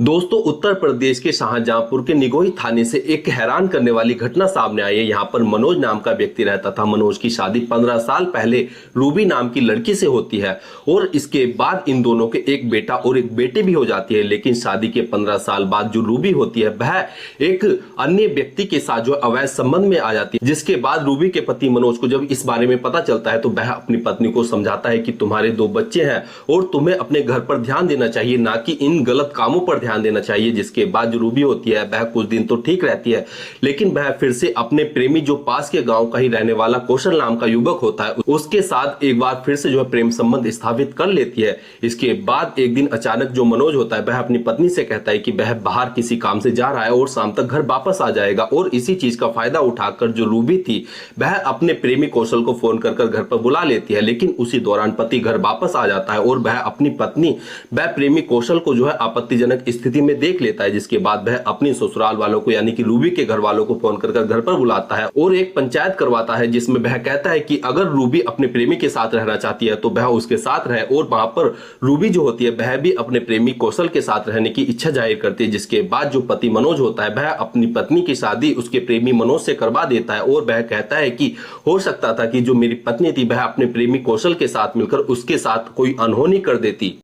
दोस्तों, उत्तर प्रदेश के शाहजहांपुर के निगोही थाने से एक हैरान करने वाली घटना सामने आई है। यहाँ पर मनोज नाम का व्यक्ति रहता था। मनोज की शादी 15 साल पहले रूबी नाम की लड़की से होती है और इसके बाद इन दोनों के एक बेटा और एक बेटी भी हो जाती है। लेकिन शादी के 15 साल बाद जो रूबी होती है वह एक अन्य व्यक्ति के साथ जो अवैध संबंध में आ जाती है, जिसके बाद रूबी के पति मनोज को जब इस बारे में पता चलता है तो वह अपनी पत्नी को समझाता है कि तुम्हारे 2 बच्चे हैं और तुम्हें अपने घर पर ध्यान देना चाहिए, ना कि इन गलत कामों पर ध्यान देना चाहिए। जिसके बाद जो रूबी होती है वह कुछ दिन तो ठीक रहती है, लेकिन वह फिर से अपने प्रेमी जो पास के गांव का ही रहने वाला कौशल नाम का युवक होता है उसके साथ एक बार फिर से जो है प्रेम संबंध स्थापित कर लेती है। इसके बाद एक दिन अचानक जो मनोज होता है वह अपनी पत्नी से कहता है कि वह बाहर किसी काम से जा रहा है और शाम तक घर वापस आ जाएगा। और इसी चीज का फायदा उठाकर जो रूबी थी वह अपने प्रेमी कौशल को फोन कर घर पर बुला लेती है। लेकिन उसी दौरान पति घर वापस आ जाता है और वह अपनी पत्नी वह प्रेमी कौशल को जो है आपत्तिजनक स्थिति में देख लेता है। जिसके बाद वह अपनी ससुराल वालों को यानी कि रूबी के घर वालों को फोन कर घर पर बुलाता है और एक पंचायत करवाता है, जिसमें वह कहता है कि अगर रूबी अपने प्रेमी के साथ रहना चाहती है तो वह उसके साथ रहे। और वहां पर रूबी जो होती है वह भी अपने प्रेमी कौशल के साथ रहने की इच्छा जाहिर करती है। जिसके बाद जो पति मनोज होता है वह अपनी पत्नी की शादी उसके प्रेमी मनोज से करवा देता है और वह कहता है कि हो सकता था कि जो मेरी पत्नी थी वह अपने प्रेमी कौशल के साथ मिलकर उसके साथ कोई अनहोनी कर देती।